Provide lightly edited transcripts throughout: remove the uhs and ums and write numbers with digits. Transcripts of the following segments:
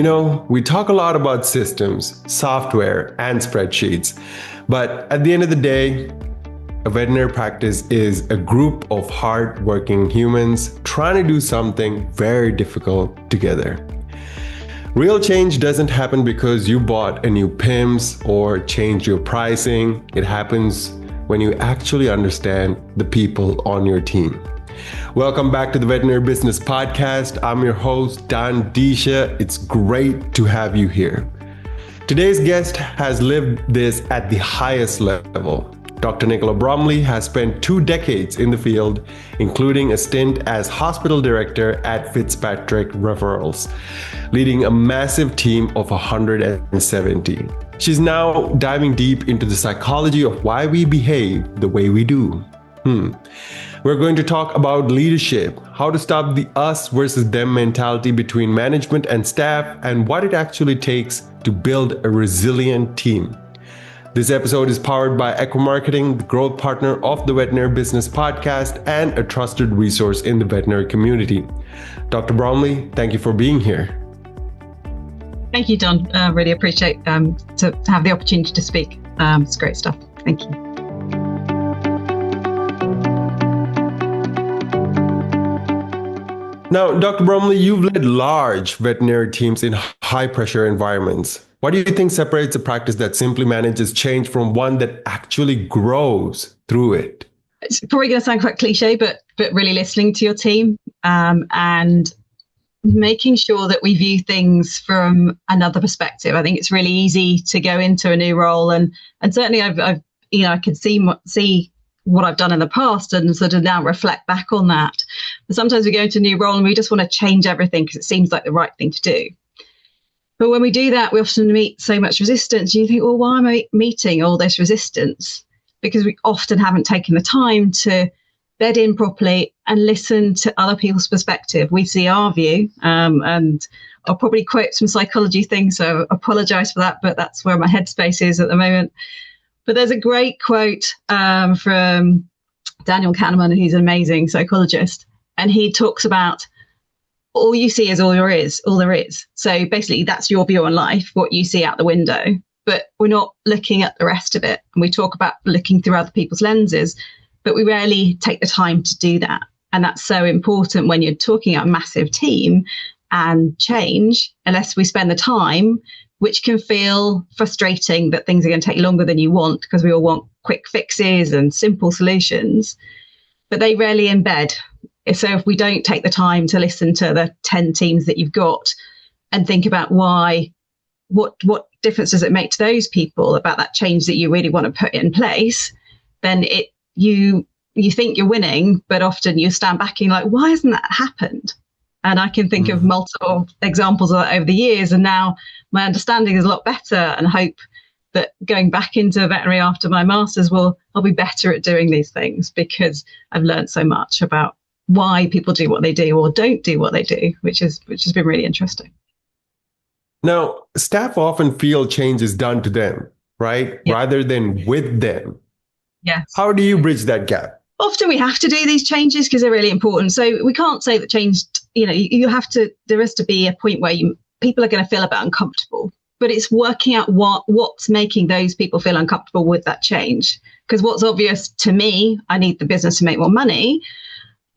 You know, we talk a lot about systems, software, and spreadsheets, but at the end of the day, a veterinary practice is a group of hard-working humans trying to do something very difficult together. Real change doesn't happen because you bought a new PIMS or changed your pricing. It happens when you actually understand the people on your team. Welcome back to the Veterinary Business Podcast. I'm your host, Dan Disha. It's great to have you here. Today's guest has lived this at the highest level. Dr. Nicola Bromley has spent 2 decades in the field, including a stint as hospital director at Fitzpatrick Referrals, leading a massive team of 170. She's now diving deep into the psychology of why we behave the way we do. We're going to talk about leadership, how to stop the us versus them mentality between management and staff, and what it actually takes to build a resilient team. This episode is powered by Equimarketing, the growth partner of the Veterinary Business Podcast and a trusted resource in the veterinary community. Dr. Bromley, thank you for being here. Thank you, Don. Really appreciate to have the opportunity to speak. It's great stuff. Thank you. Now, Dr. Bromley, you've led large veterinary teams in high-pressure environments. What do you think separates a practice that simply manages change from one that actually grows through it? It's probably going to sound quite cliche, but really listening to your team and making sure that we view things from another perspective. I think it's really easy to go into a new role, and certainly I can see what I've done in the past and sort of now reflect back on that. But sometimes we go into a new role and we just want to change everything because it seems like the right thing to do. But when we do that, we often meet so much resistance. You think, well, why am I meeting all this resistance? Because we often haven't taken the time to bed in properly and listen to other people's perspective. We see our view, and I'll probably quote some psychology things, so I apologize for that, but that's where my headspace is at the moment. But there's a great quote from Daniel Kahneman, who's an amazing psychologist, and he talks about all you see is all there is. So basically, that's your view on life, what you see out the window, but we're not looking at the rest of it. And we talk about looking through other people's lenses, but we rarely take the time to do that. And that's so important when you're talking about a massive team and change, unless we spend the time, which can feel frustrating that things are going to take longer than you want because we all want quick fixes and simple solutions, but they rarely embed. So if we don't take the time to listen to the 10 teams that you've got and think about what difference does it make to those people about that change that you really want to put in place, then you think you're winning, but often you stand back and you're like, why hasn't that happened? And I can think of multiple examples of that over the years. And now my understanding is a lot better, and hope that going back into veterinary after my master's, I'll be better at doing these things because I've learned so much about why people do what they do or don't do what they do, which has been really interesting. Now, staff often feel change is done to them, right? Yeah. Rather than with them. Yes. How do you bridge that gap? Often we have to do these changes because they're really important. So we can't say that change, there has to be a point where people are going to feel a bit uncomfortable, but it's working out what's making those people feel uncomfortable with that change. Because what's obvious to me, I need the business to make more money,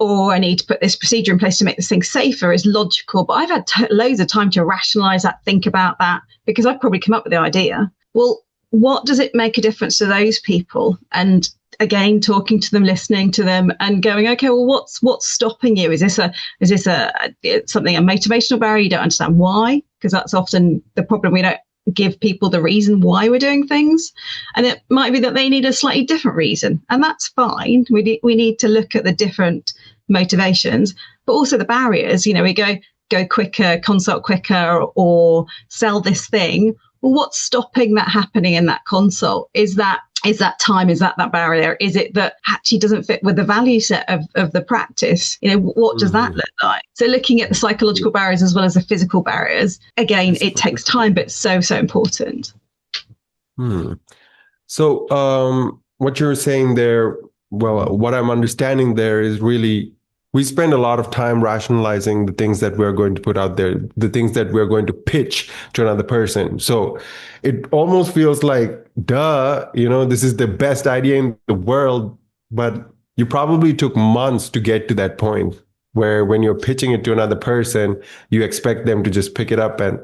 or I need to put this procedure in place to make this thing safer, is logical. But I've had loads of time to rationalize that, think about that, because I've probably come up with the idea. Well, what does it make a difference to those people? And again, talking to them, listening to them, and going, okay, well, what's stopping you? Is this a motivational barrier? You don't understand why, because that's often the problem. We don't give people the reason why we're doing things, and it might be that they need a slightly different reason, and that's fine. We need to look at the different motivations, but also the barriers. We go quicker, consult quicker, or sell this thing. Well, what's stopping that happening in that consult? Is that time? Is that barrier? Is it that actually doesn't fit with the value set of the practice? What does that look like? So looking at the psychological barriers as well as the physical barriers, again, it takes time, but so important. So what you're saying there, well, what I'm understanding there is really we spend a lot of time rationalizing the things that we're going to put out there, the things that we're going to pitch to another person. So it almost feels like, duh, this is the best idea in the world, but you probably took months to get to that point where when you're pitching it to another person, you expect them to just pick it up and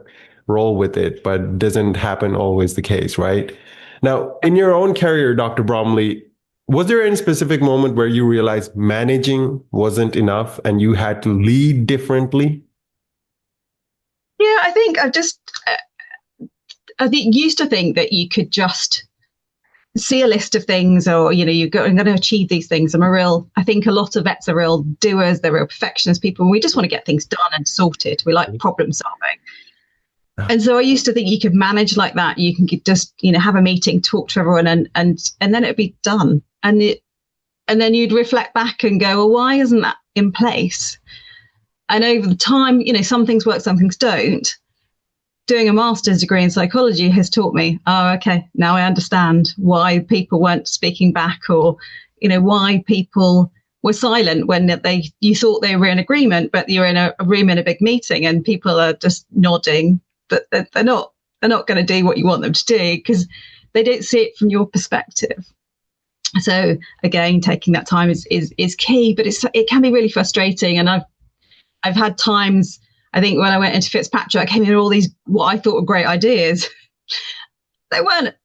roll with it, but doesn't happen always the case, right? Now, in your own career, Dr. Bromley, was there any specific moment where you realized managing wasn't enough and you had to lead differently? Yeah, I think I used to think that you could just see a list of things, or I'm going to achieve these things. I think a lot of vets are real doers, they're real perfectionist people, and we just want to get things done and sorted. We like problem solving. And so I used to think you could manage like that. You can just, have a meeting, talk to everyone, and then it'd be done. And then you'd reflect back and go, well, why isn't that in place? And over the time, some things work, some things don't. Doing a master's degree in psychology has taught me, oh, okay, now I understand why people weren't speaking back, or, why people were silent when you thought they were in agreement, but you're in a room in a big meeting and people are just nodding, but they're not going to do what you want them to do because they don't see it from your perspective. So again, taking that time is key, but it can be really frustrating. And I've had times, I think when I went into Fitzpatrick, I came in with all these what I thought were great ideas. They weren't,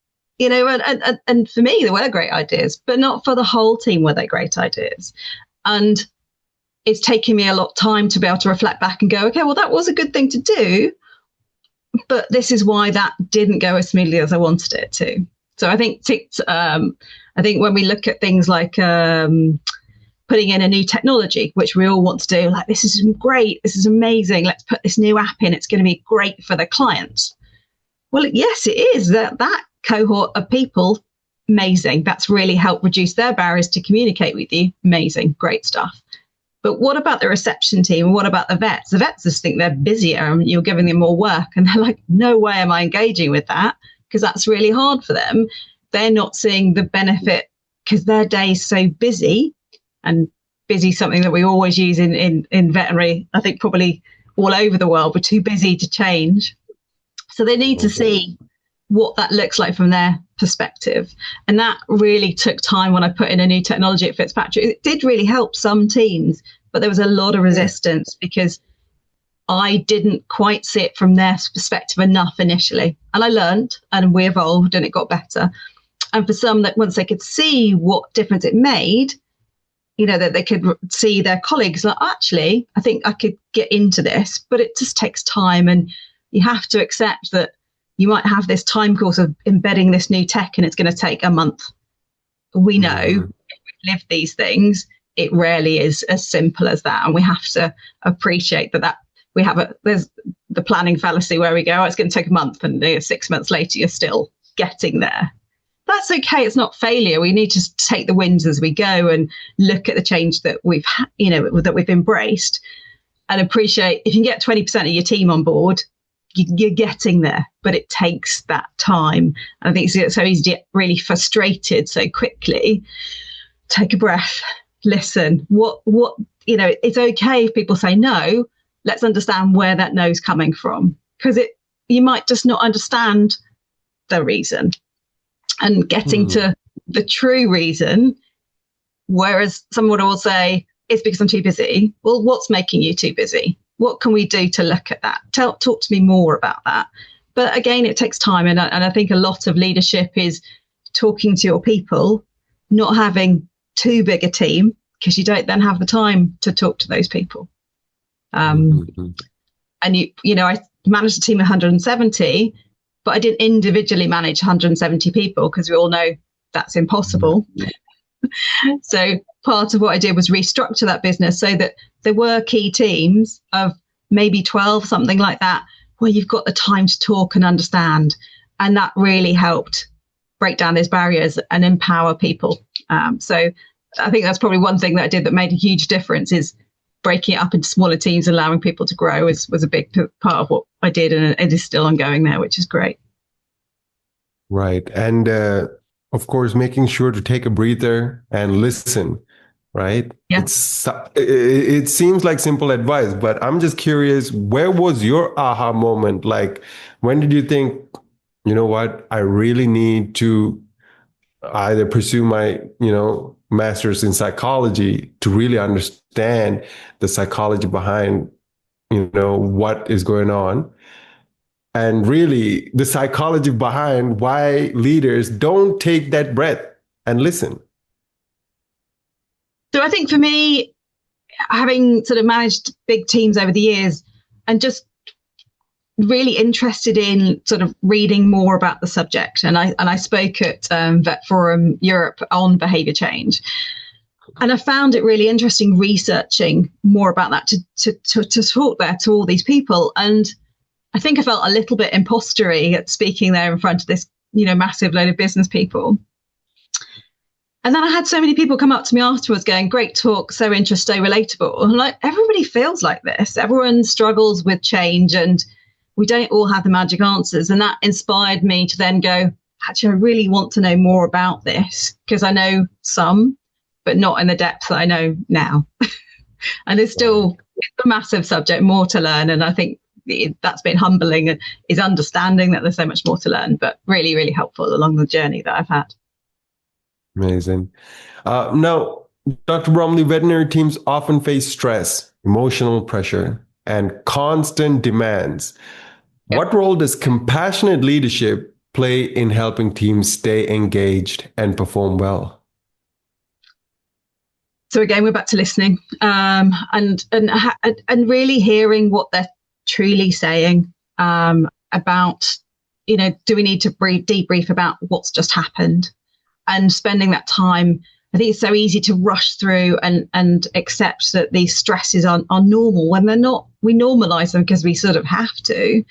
and for me, they were great ideas, but not for the whole team were they great ideas. And it's taken me a lot of time to be able to reflect back and go, okay, well, that was a good thing to do, but this is why that didn't go as smoothly as I wanted it to. So I think when we look at things like putting in a new technology, which we all want to do, like, this is great, this is amazing, let's put this new app in, it's going to be great for the clients. Well, yes, it is. That cohort of people, amazing. That's really helped reduce their barriers to communicate with you. Amazing, great stuff. But what about the reception team? What about the vets? The vets just think they're busier and you're giving them more work. And they're like, no way am I engaging with that, because that's really hard for them. They're not seeing the benefit because their day is so busy, and busy, something that we always use in veterinary, I think probably all over the world. We're too busy to change. So they need to see what that looks like from their perspective. And that really took time when I put in a new technology at Fitzpatrick. It did really help some teams, but there was a lot of resistance because I didn't quite see it from their perspective enough initially. And I learned and we evolved and it got better. And for some, that once they could see what difference it made, that they could see their colleagues like, actually, I think I could get into this, but it just takes time. And you have to accept that you might have this time course of embedding this new tech and it's going to take a month. We know if we've lived these things, it rarely is as simple as that. And we have to appreciate that we have there's the planning fallacy where we go, oh, it's going to take a month, and 6 months later, you're still getting there. That's okay. It's not failure. We need to take the wins as we go and look at the change that we've, that we've embraced, and appreciate if you can get 20% of your team on board, you're getting there, but it takes that time. And I think it's so easy to get really frustrated so quickly. Take a breath, listen. It's okay if people say no. Let's understand where that no is coming from, because you might just not understand the reason. And getting to the true reason, whereas someone will say, it's because I'm too busy. Well, what's making you too busy? What can we do to look at that? Talk to me more about that. But again, it takes time. And I think a lot of leadership is talking to your people, not having too big a team, because you don't then have the time to talk to those people. And I managed a team of 170, but I didn't individually manage 170 people because we all know that's impossible. So part of what I did was restructure that business so that there were key teams of maybe 12, something like that, where you've got the time to talk and understand. And that really helped break down those barriers and empower people. So I think that's probably one thing that I did that made a huge difference, is breaking it up into smaller teams, allowing people to grow was a big part of what I did, and it is still ongoing there, which is great. Right. And of course, making sure to take a breather and listen right? Yeah. It seems like simple advice, but I'm just curious, where was your aha moment? Like, when did you think, you know what, I really need to either pursue my, master's in psychology to really understand the psychology behind, what is going on, and really the psychology behind why leaders don't take that breath and listen. So I think for me, having sort of managed big teams over the years and just really interested in sort of reading more about the subject. And I spoke at Vet Forum Europe on behaviour change. And I found it really interesting researching more about that to talk there to all these people. And I think I felt a little bit impostery at speaking there in front of this, massive load of business people. And then I had so many people come up to me afterwards going, great talk, so interesting, so relatable. And like, everybody feels like this. Everyone struggles with change and we don't all have the magic answers. And that inspired me to then go, actually, I really want to know more about this because I know some, but not in the depth that I know now. And it's still a massive subject, more to learn. And I think that's been humbling, is understanding that there's so much more to learn, but really, really helpful along the journey that I've had. Amazing. Now, Dr. Bromley, veterinary teams often face stress, emotional pressure, and constant demands. Yep. What role does compassionate leadership play in helping teams stay engaged and perform well? So again, we're back to listening and really hearing what they're truly saying about, do we need to debrief about what's just happened? And spending that time, I think it's so easy to rush through and accept that these stresses are normal when they're not. We normalize them because we sort of have to.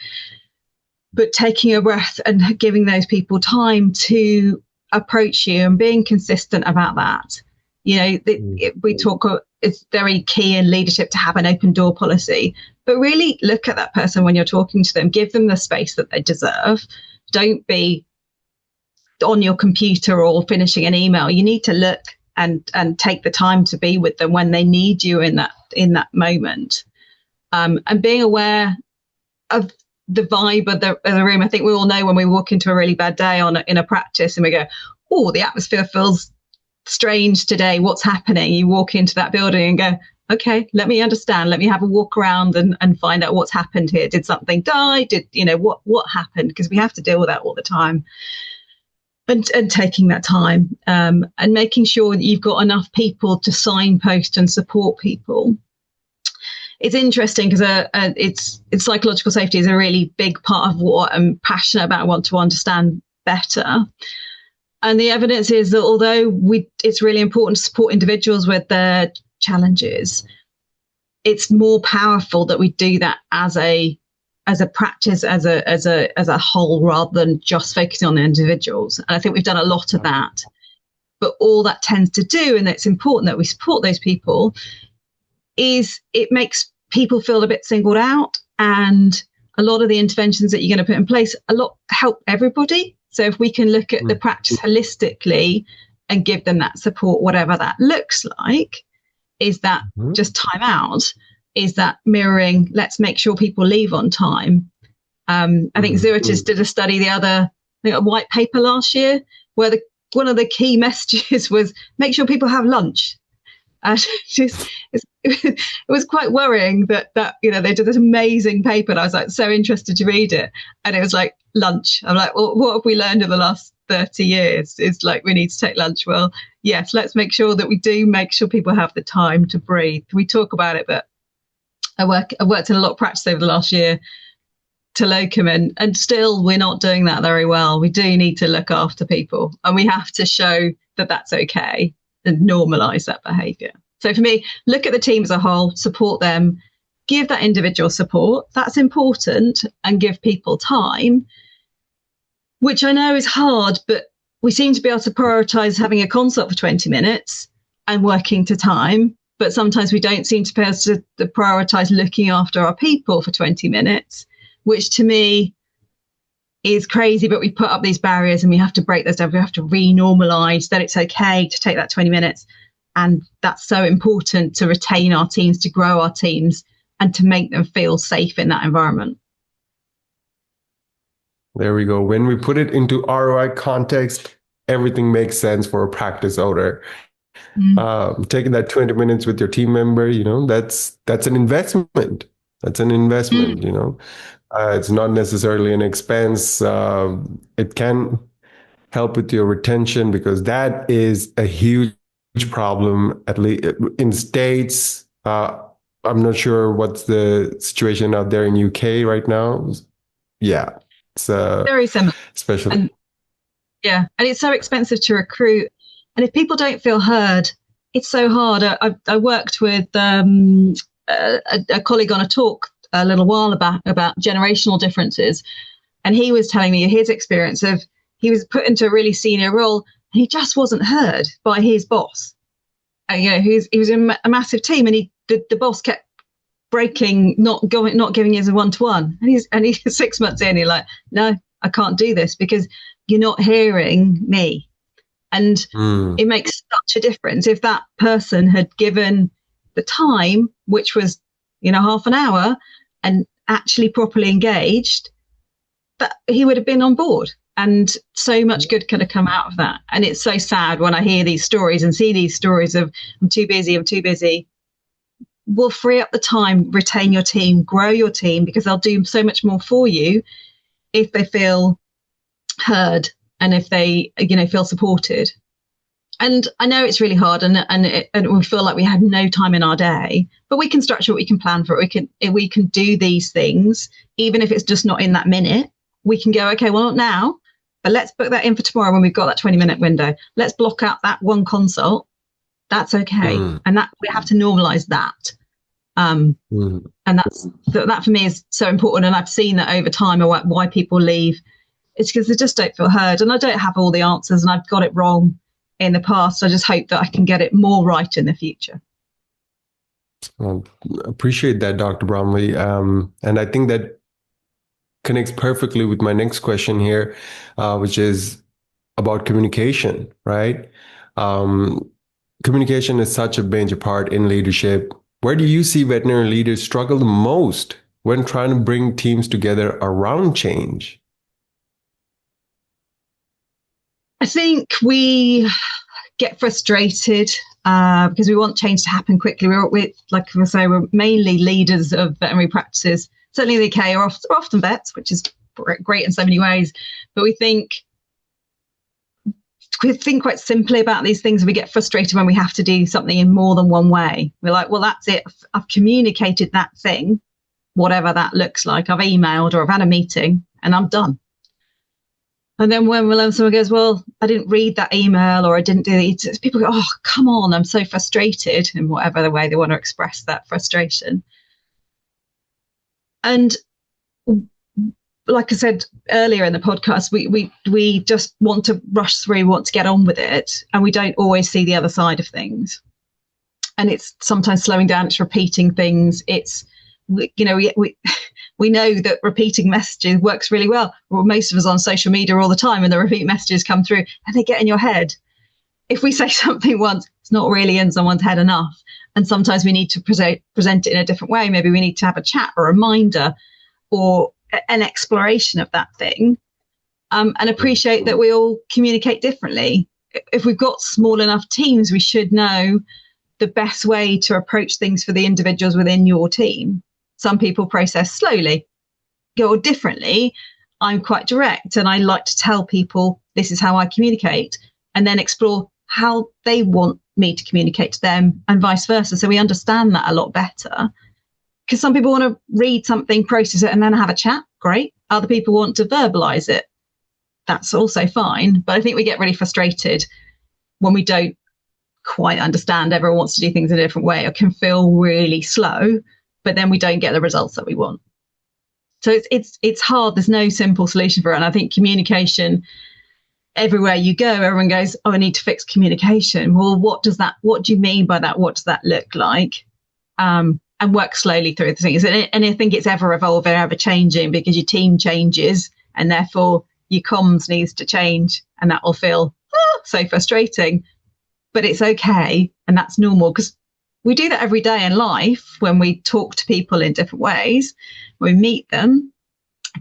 But taking a breath and giving those people time to approach you and being consistent about that. We talk, it's very key in leadership to have an open door policy, but really look at that person when you're talking to them, give them the space that they deserve. Don't be on your computer or finishing an email. You need to look and take the time to be with them when they need you in that moment. And being aware of the vibe of the room. I think we all know when we walk into a really bad day in a practice and we go, oh, the atmosphere feels strange today. What's happening? You walk into that building and go, okay, let me understand. Let me have a walk around and find out what's happened here. Did something die? What happened? Because we have to deal with that all the time. And taking that time and making sure that you've got enough people to signpost and support people. It's interesting because it's psychological safety is a really big part of what I'm passionate about. I want to understand better. And the evidence is that although it's really important to support individuals with their challenges, it's more powerful that we do that as a practice, as a whole, rather than just focusing on the individuals. And I think we've done a lot of that. But all that tends to do, and it's important that we support those people, is it makes people feel a bit singled out. And a lot of the interventions that you're going to put in place, help everybody. So if we can look at the practice holistically and give them that support, whatever that looks like, is that just time out? Is that mirroring, let's make sure people leave on time? I think Zoetis did a study a white paper last year, where one of the key messages was make sure people have lunch. It was quite worrying that they did this amazing paper, and I was like so interested to read it, and it was like lunch. I'm like, well, what have we learned in the last 30 years? It's like we need to take lunch. Well, yes, let's make sure that we do make sure people have the time to breathe. We talk about it, but I've worked in a lot of practice over the last year to locum, and still we're not doing that very well. We do need to look after people, and we have to show that that's okay and normalize that behavior. So for me, look at the team as a whole, support them, give that individual support. That's important, and give people time, which I know is hard, but we seem to be able to prioritize having a consult for 20 minutes and working to time. But sometimes we don't seem to be able to prioritize looking after our people for 20 minutes, which to me is crazy. But we put up these barriers and we have to break those down. We have to re-normalize that it's okay to take that 20 minutes. And that's so important to retain our teams, to grow our teams, and to make them feel safe in that environment. There we go. When we put it into ROI context, everything makes sense for a practice owner. Taking that 20 minutes with your team member, that's an investment. That's an investment, It's not necessarily an expense. It can help with your retention, because that is a huge problem, at least in States. I'm not sure what's the situation out there in UK right now. Yeah, it's very similar. Especially. And it's so expensive to recruit. And if people don't feel heard, it's so hard. I worked with a colleague on a talk a little while about generational differences. And he was telling me his experience of, he was put into a really senior role and he just wasn't heard by his boss. He was in a massive team, and the boss kept breaking, not giving us a one-to-one. And he's 6 months in, he's like, no, I can't do this because you're not hearing me. And it makes such a difference. If that person had given the time, which was, half an hour, and actually properly engaged, that he would have been on board. And so much good could have come out of that. And it's so sad when I hear these stories and see these stories of, I'm too busy. We'll free up the time, retain your team, grow your team, because they'll do so much more for you if they feel heard and if they, feel supported. And I know it's really hard, and we feel like we have no time in our day, but we can structure it, we can plan for it, we can do these things, even if it's just not in that minute. We can go, okay, well, not now, but let's book that in for tomorrow when we've got that 20-minute window. Let's block out that one consult. That's okay. And that we have to normalize that. And that for me is so important. And I've seen that over time, why people leave. It's because they just don't feel heard. And I don't have all the answers, and I've got it wrong in the past. I just hope that I can get it more right in the future. Well, appreciate that, Dr. Bromley. And I think that connects perfectly with my next question here, which is about communication, right? Communication is such a major part in leadership. Where do you see veterinary leaders struggle the most when trying to bring teams together around change? I think we get frustrated because we want change to happen quickly. Like I say, we're mainly leaders of veterinary practices. Certainly in the UK, are often vets, which is great in so many ways. But we think quite simply about these things, and we get frustrated when we have to do something in more than one way. We're like, well, that's it. I've communicated that thing, whatever that looks like. I've emailed or I've had a meeting, and I'm done. And then when someone goes, well, I didn't read that email, or I didn't do it, people go, oh, come on, I'm so frustrated, in whatever the way they want to express that frustration. And like I said earlier in the podcast, we just want to rush through, want to get on with it, and we don't always see the other side of things. And it's sometimes slowing down, it's repeating things. It's, we know that repeating messages works really well. Most of us on social media all the time, and the repeat messages come through and they get in your head. If we say something once, it's not really in someone's head enough. And sometimes we need to present it in a different way. Maybe we need to have a chat or a reminder or an exploration of that thing, and appreciate that we all communicate differently. If we've got small enough teams, we should know the best way to approach things for the individuals within your team. Some people process slowly or differently. I'm quite direct, and I like to tell people this is how I communicate, and then explore how they want me to communicate to them, and vice versa. So we understand that a lot better. Because some people want to read something, process it, and then have a chat. Great. Other people want to verbalize it. That's also fine. But I think we get really frustrated when we don't quite understand. Everyone wants to do things in a different way, or can feel really slow, but then we don't get the results that we want. So it's hard. There's no simple solution for it. And I think communication, everywhere you go, everyone goes, oh, I need to fix communication. Well, what do you mean by that? What does that look like? And work slowly through the things. And I think it's ever evolving, ever changing, because your team changes, and therefore your comms needs to change, and that will feel so frustrating. but it's okay. And that's normal, because we do that every day in life when we talk to people in different ways, we meet them.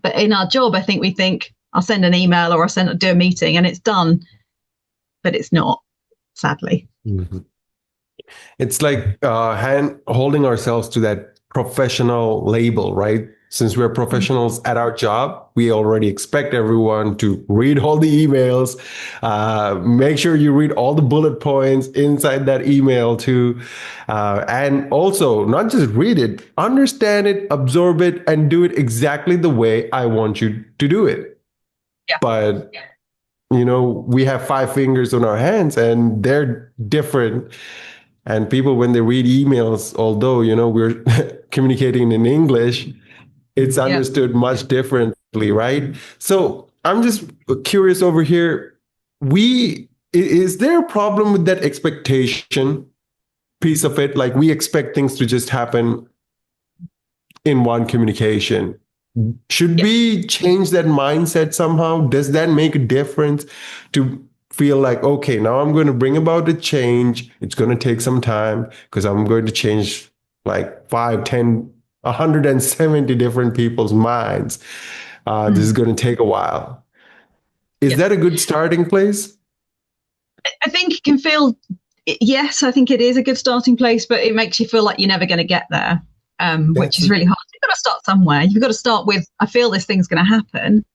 But in our job, I think we think, I'll send an email or do a meeting and it's done. But it's not, sadly. Mm-hmm. It's like holding ourselves to that professional label, right? Since we're professionals at our job, we already expect everyone to read all the emails, make sure you read all the bullet points inside that email too. And also not just read it, understand it, absorb it, and do it exactly the way I want you to do it. Yeah. But, we have 5 fingers on our hands and they're different. And people, when they read emails, although, we're communicating in English, it's understood much differently, right? So I'm just curious over here. Is there a problem with that expectation piece of it? Like, we expect things to just happen in one communication. Should we change that mindset somehow? Does that make a difference to feel like, okay, now I'm going to bring about a change. It's going to take some time because I'm going to change like 5, 10, 170 different people's minds. This is going to take a while. Is that a good starting place? I think it can feel, yes, I think it is a good starting place, but it makes you feel like you're never going to get there, which is really hard. You've got to start somewhere. You've got to start with, I feel this thing's going to happen.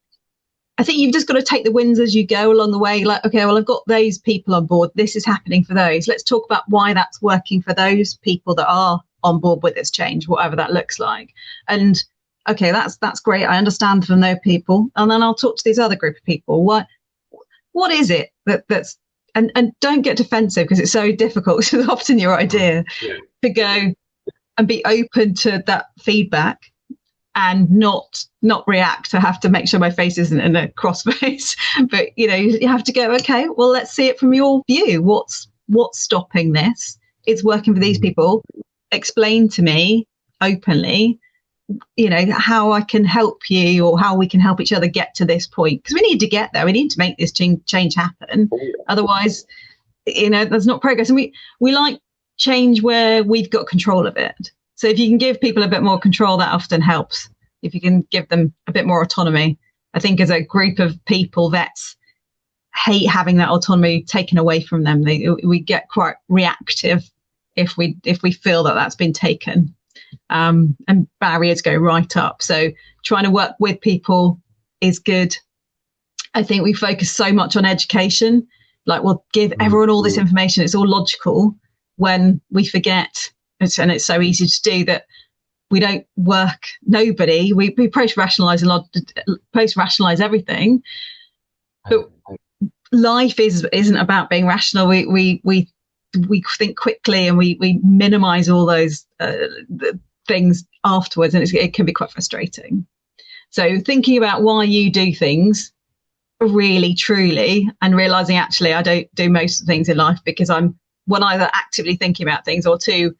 I think you've just got to take the wins as you go along the way. Like, okay, well, I've got those people on board. This is happening for those. Let's talk about why that's working for those people that are on board with this change, whatever that looks like. And okay, that's great. I understand from those people. And then I'll talk to these other group of people. What is it that's, and don't get defensive, because it's so difficult. It's often your idea to go and be open to that feedback and not react. I have to make sure my face isn't in a cross face, but you have to go, okay, well, let's see it from your view. What's stopping this? It's working for these people. Explain to me openly, how I can help you, or how we can help each other get to this point. Because we need to get there. We need to make this change happen. Otherwise, there's not progress. And we like change where we've got control of it. So if you can give people a bit more control, that often helps. If you can give them a bit more autonomy. I think as a group of people, vets hate having that autonomy taken away from them. We get quite reactive if we feel that that's been taken, and barriers go right up. So trying to work with people is good. I think we focus so much on education, like we'll give everyone all this information. It's all logical, when we forget, and it's so easy to do that. We don't work. Nobody. We post-rationalize post-rationalize everything, but life isn't about being rational. We think quickly, and we minimize all those things afterwards, and it can be quite frustrating. So thinking about why you do things really, truly, and realizing actually I don't do most of the things in life because I'm one, either actively thinking about things, or two,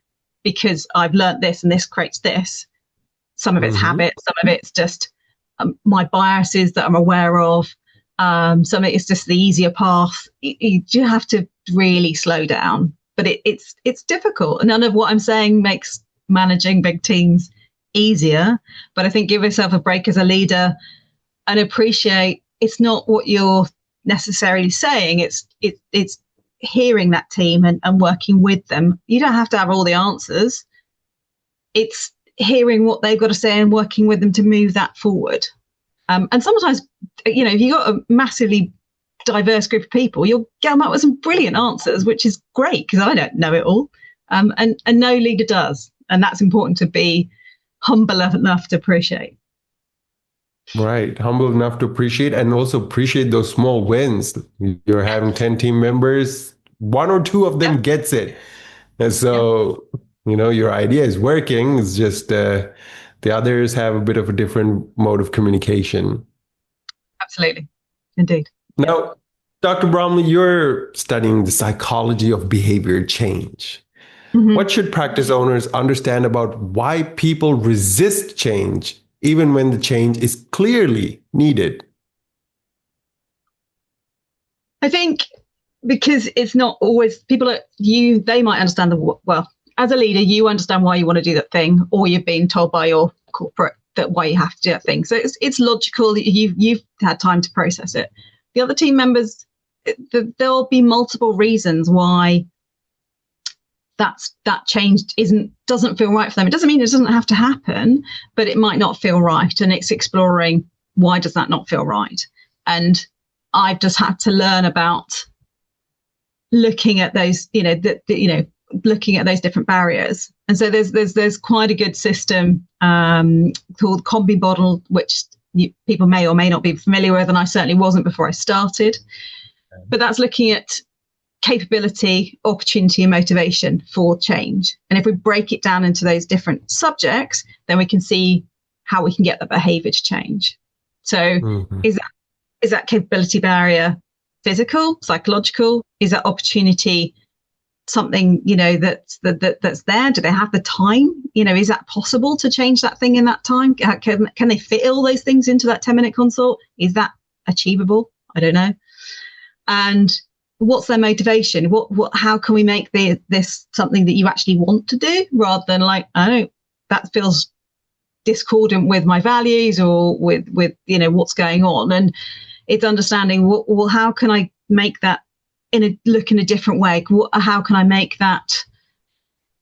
because I've learnt this and this creates this. Some of it's habit, some of it's just my biases that I'm aware of. Some of it is just the easier path. You have to really slow down, but it's difficult. And none of what I'm saying makes managing big teams easier, but I think give yourself a break as a leader and appreciate it's not what you're necessarily saying. It's hearing that team and working with them. You don't have to have all the answers. It's hearing what they've got to say and working with them to move that forward. And sometimes, if you've got a massively diverse group of people, you'll come up with some brilliant answers, which is great, because I don't know it all. And no leader does. And that's important to be humble enough to appreciate. Right. Humble enough to appreciate, and also appreciate those small wins. You're having 10 team members, 1 or 2 of them gets it. And so, your idea is working. It's just the others have a bit of a different mode of communication. Absolutely. Indeed. Now, Dr. Bromley, you're studying the psychology of behavior change. What should practice owners understand about why people resist change, even when the change is clearly needed? I think because it's not always people are they might understand well, as a leader, you understand why you want to do that thing, or you're being told by your corporate that why you have to do that thing. So it's logical that you've had time to process it. The other team members, there'll be multiple reasons why that change doesn't feel right for them. It doesn't mean it doesn't have to happen, but it might not feel right. And it's exploring, why does that not feel right? And I've just had to learn about looking at those, looking at those different barriers. And so there's quite a good system called Combi Model, which people may or may not be familiar with, and I certainly wasn't before I started. But that's looking at capability, opportunity, and motivation for change. And if we break it down into those different subjects, then we can see how we can get the behavior to change. So is that capability barrier physical, psychological? Is that opportunity something, that's there? Do they have the time? Is that possible to change that thing in that time? Can they fit all those things into that 10-minute consult? Is that achievable? I don't know. And what's their motivation? How can we make this something that you actually want to do, rather than that feels discordant with my values or with what's going on? And it's understanding, how can I make that look in a different way? How can I make that,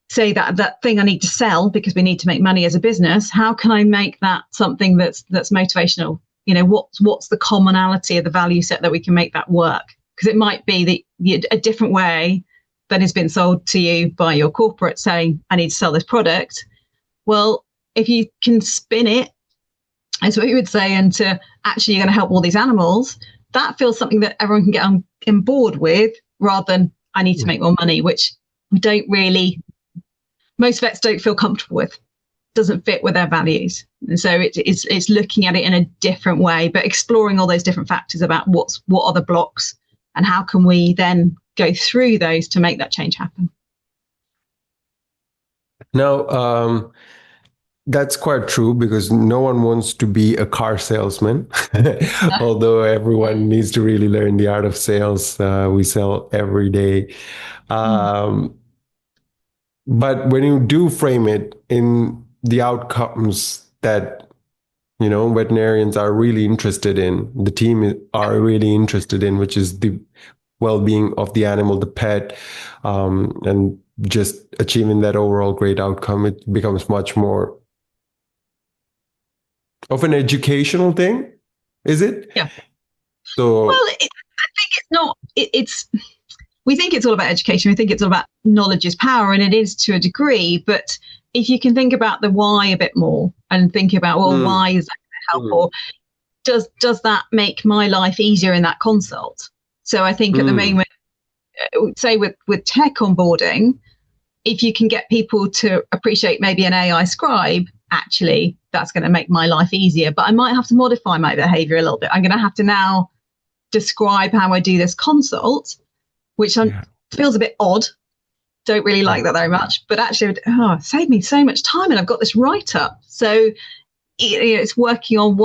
say that thing I need to sell because we need to make money as a business? How can I make that something that's motivational? What's the commonality of the value set that we can make that work? Because it might be that a different way than has been sold to you by your corporate saying, I need to sell this product. Well, if you can spin it, as what you would say, into actually you're going to help all these animals, that feels something that everyone can get on board with, rather than I need to make more money, which most vets don't feel comfortable with. Doesn't fit with their values. And so it's looking at it in a different way, but exploring all those different factors about what are the blocks and how can we then go through those to make that change happen. Now, that's quite true, because no one wants to be a car salesman, although everyone needs to really learn the art of sales. We sell every day. But when you do frame it in the outcomes that, veterinarians are really interested in, the team are really interested in, which is the well-being of the animal, the pet, and just achieving that overall great outcome, it becomes much more of an educational thing, is it? Yeah. So, well, I think it's not. We think it's all about education. We think it's all about knowledge is power, and it is to a degree. But if you can think about the why a bit more and think about, why is that going to help, or does that make my life easier in that consult? So I think at the moment, say with tech onboarding, if you can get people to appreciate maybe an AI scribe, actually, that's going to make my life easier. But I might have to modify my behavior a little bit. I'm going to have to now describe how I do this consult, which feels a bit odd. Don't really like that very much. But actually, it saved me so much time, and I've got this write-up. So it's working on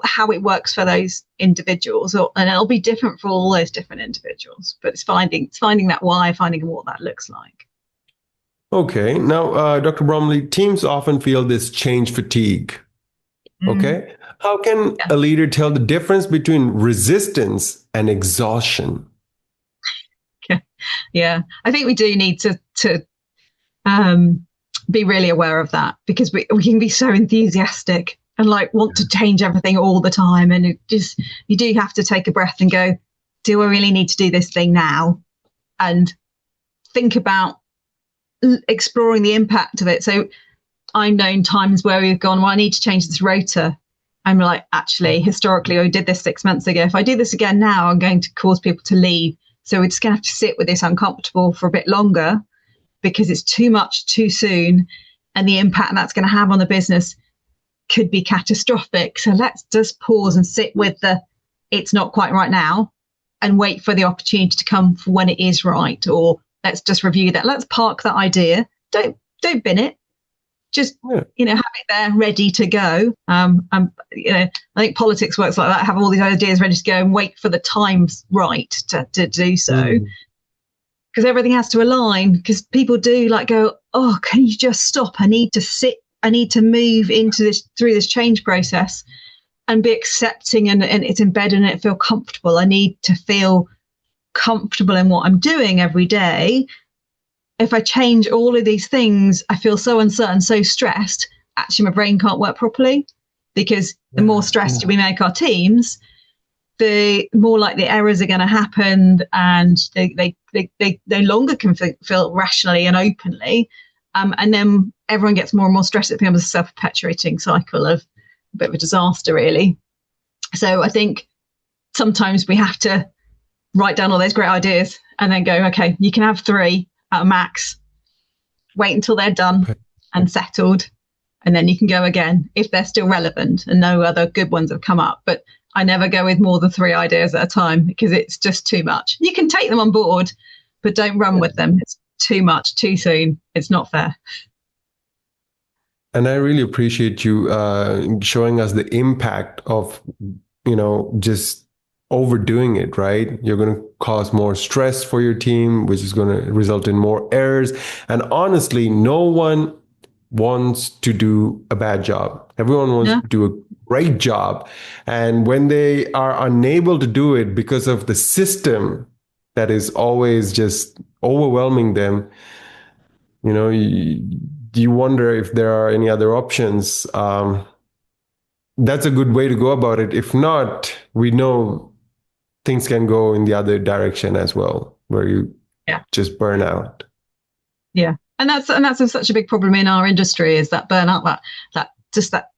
how it works for those individuals, and it'll be different for all those different individuals. But it's finding that why, finding what that looks like. Okay. Now, Dr. Bromley, teams often feel this change fatigue. Okay. How can a leader tell the difference between resistance and exhaustion? Yeah, I think we do need to be really aware of that, because we can be so enthusiastic and want to change everything all the time. And you do have to take a breath and go, do I really need to do this thing now? And think about exploring the impact of it. So I've known times where we've gone, I need to change this rota. I'm actually, historically, I did this 6 months ago. If I do this again now, I'm going to cause people to leave. So we're just going to have to sit with this uncomfortable for a bit longer, because it's too much too soon. And the impact that's going to have on the business could be catastrophic. So let's just pause and sit with it's not quite right now, and wait for the opportunity to come for when it is right. Or let's just review that. Let's park that idea. Don't bin it. just have it there ready to go. I think politics works like that. Have all these ideas ready to go and wait for the times right to do so. Because everything has to align. Because people do go, oh, can you just stop? I need to sit. I need to move through this change process and be accepting, and it's embedded and it feel comfortable. I need to feel comfortable in what I'm doing every day. If I change all of these things, I feel so uncertain, so stressed. Actually, my brain can't work properly, because the more stressed we make our teams, the more likely errors are going to happen, and they no longer can feel rationally and openly. And then everyone gets more and more stressed. It becomes a self-perpetuating cycle of a bit of a disaster, really. So I think sometimes we have to write down all those great ideas and then go, okay, you can have 3 at a max. Wait until they're done and settled, and then you can go again if they're still relevant and no other good ones have come up. But I never go with more than 3 ideas at a time, because it's just too much. You can take them on board, but don't run with them. It's too much, too soon. It's not fair. And I really appreciate you showing us the impact of, just overdoing it, right? You're going to cause more stress for your team, which is going to result in more errors. And honestly, no one wants to do a bad job. Everyone wants to do a great job. And when they are unable to do it because of the system that is always just overwhelming them, you wonder if there are any other options. That's a good way to go about it. If not, we know things can go in the other direction as well, where you just burn out. Yeah. And that's such a big problem in our industry, is that burnout, that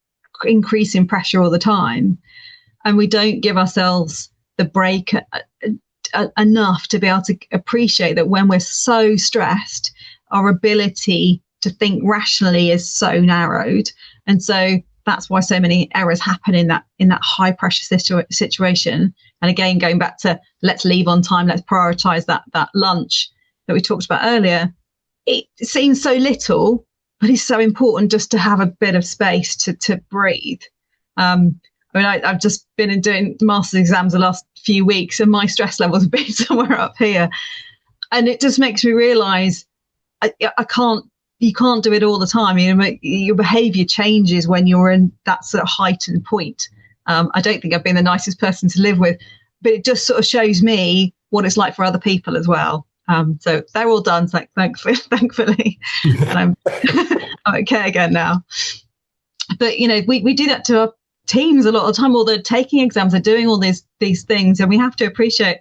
increase in pressure all the time. And we don't give ourselves the break enough to be able to appreciate that when we're so stressed, our ability to think rationally is so narrowed. And so that's why so many errors happen in that high pressure situation. And again, going back to let's leave on time, let's prioritize that lunch that we talked about earlier. It seems so little, but it's so important just to have a bit of space to breathe. I've just been doing master's exams the last few weeks, and my stress levels have been somewhere up here. And it just makes me realize you can't do it all the time. Your behavior changes when you're in that sort of heightened point. I don't think I've been the nicest person to live with, but it just sort of shows me what it's like for other people as well. So they're all done, thankfully. And I'm okay again now. But, we do that to our teams a lot of the time. Or they're taking exams, they're doing all these things, and we have to appreciate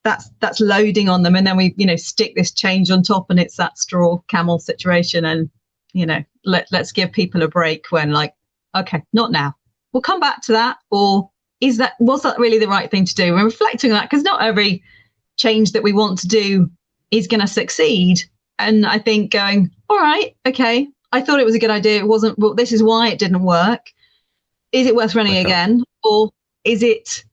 that's loading on them. And then we, stick this change on top, and it's that straw camel situation. And, let's give people a break when okay, not now. We'll come back to that. Or was that really the right thing to do? We're reflecting on that, because not every change that we want to do is going to succeed. And I think going, all right, okay, I thought it was a good idea. It wasn't. Well, this is why it didn't work. Is it worth running again? Or is it,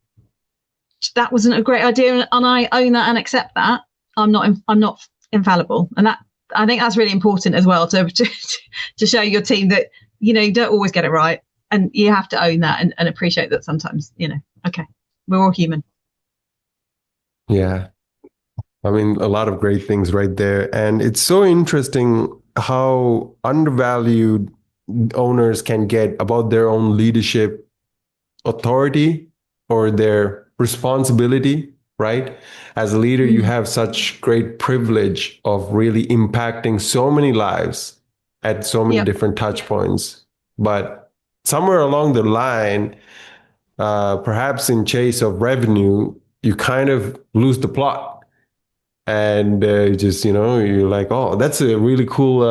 that wasn't a great idea, and I own that and accept that. I'm not infallible. And that, I think that's really important as well, to show your team that, you don't always get it right. And you have to own that and appreciate that sometimes, okay, we're all human. Yeah. I mean, a lot of great things right there. And it's so interesting how undervalued owners can get about their own leadership authority or their responsibility, right? As a leader, you have such great privilege of really impacting so many lives at so many different touch points. But somewhere along the line, perhaps in chase of revenue, you kind of lose the plot. And you're like, oh, that's a really cool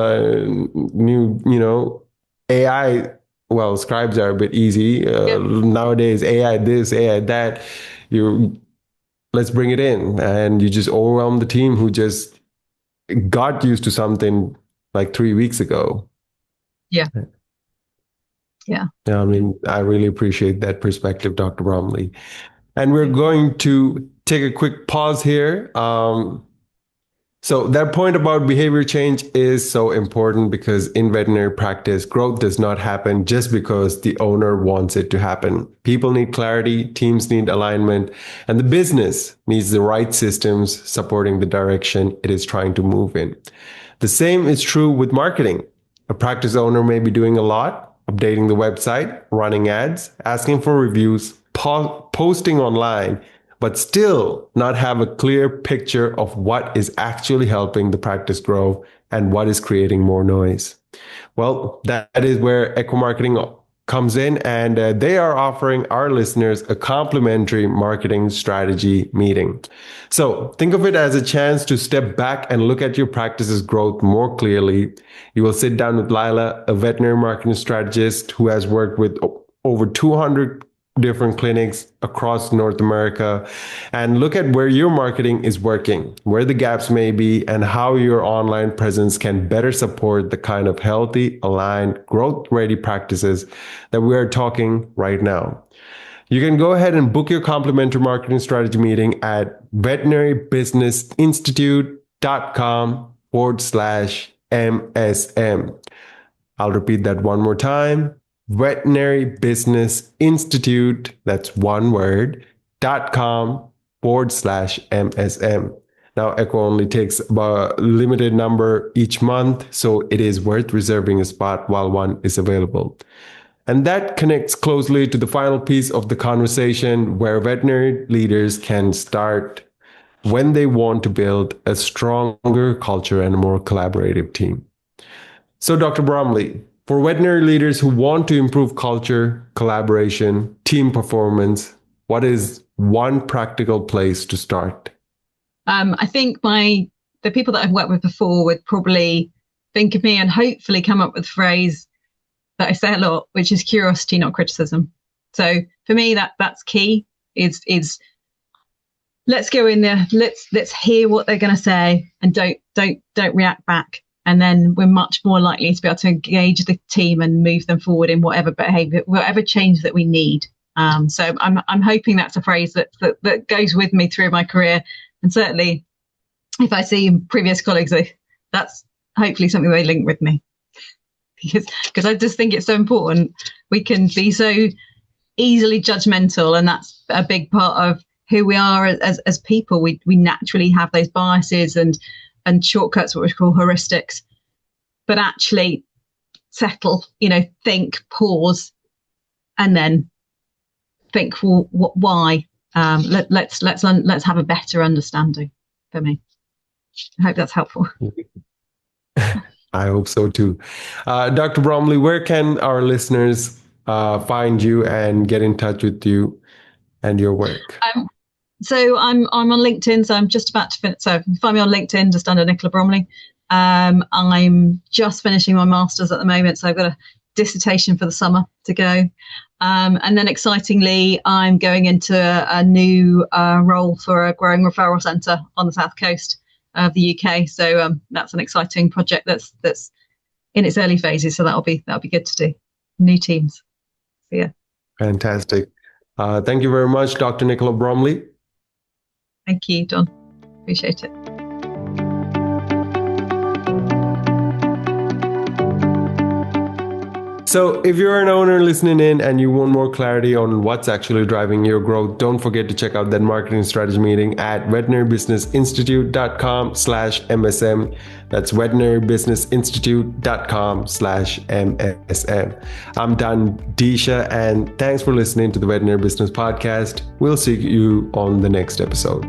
new, AI. Well, scribes are a bit easy. Nowadays, AI this, AI that. Let's bring it in. And you just overwhelm the team who just got used to something like 3 weeks ago. Yeah. Yeah, I mean, I really appreciate that perspective, Dr. Bromley. And we're going to take a quick pause here. So that point about behavior change is so important because in veterinary practice, growth does not happen just because the owner wants it to happen. People need clarity, teams need alignment, and the business needs the right systems supporting the direction it is trying to move in. The same is true with marketing. A practice owner may be doing a lot, updating the website, running ads, asking for reviews, posting online, but still not have a clear picture of what is actually helping the practice grow and what is creating more noise. Well, that is where Echo Marketing comes in, and they are offering our listeners a complimentary marketing strategy meeting. So think of it as a chance to step back and look at your practice's growth more clearly. You will sit down with Lila, a veterinary marketing strategist who has worked with over 200 different clinics across North America, and look at where your marketing is working, where the gaps may be, and how your online presence can better support the kind of healthy, aligned, growth-ready practices that we are talking right now. You can go ahead and book your complimentary marketing strategy meeting at veterinarybusinessinstitute.com/MSM. I'll repeat that one more time. Veterinary Business Institute, that's one word, .com/MSM. Now, Echo only takes about a limited number each month, so it is worth reserving a spot while one is available. And that connects closely to the final piece of the conversation where veterinary leaders can start when they want to build a stronger culture and a more collaborative team. So, Dr. Bromley, for veterinary leaders who want to improve culture, collaboration, team performance, what is one practical place to start? I think the people that I've worked with before would probably think of me and hopefully come up with a phrase that I say a lot, which is curiosity, not criticism. So for me, that's key. Is let's go in there, let's hear what they're going to say, and don't react back. And then we're much more likely to be able to engage the team and move them forward in whatever behavior, whatever change that we need. So I'm hoping that's a phrase that goes with me through my career. And certainly if I see previous colleagues, that's hopefully something they link with me. Because I just think it's so important. We can be so easily judgmental, and that's a big part of who we are as people. We naturally have those biases and shortcuts, what we call heuristics, but actually settle, think, pause, and then think, well, why? Let's have a better understanding. For me, I hope that's helpful. I hope so too. Dr. Bromley, where can our listeners find you and get in touch with you and your work? So I'm on LinkedIn, so I'm just about to finish. So find me on LinkedIn, just under Nicola Bromley. I'm just finishing my master's at the moment, so I've got a dissertation for the summer to go. And then excitingly, I'm going into a new role for a growing referral centre on the south coast of the UK. So that's an exciting project that's in its early phases. So that'll be good to do. New teams. So, yeah. Fantastic. Thank you very much, Dr. Nicola Bromley. Thank you, Don. Appreciate it. So if you're an owner listening in and you want more clarity on what's actually driving your growth, don't forget to check out that marketing strategy meeting at veterinarybusinessinstitute.com/MSM. That's veterinarybusinessinstitute.com/MSM. I'm Dan Disha, and thanks for listening to the Veterinary Business Podcast. We'll see you on the next episode.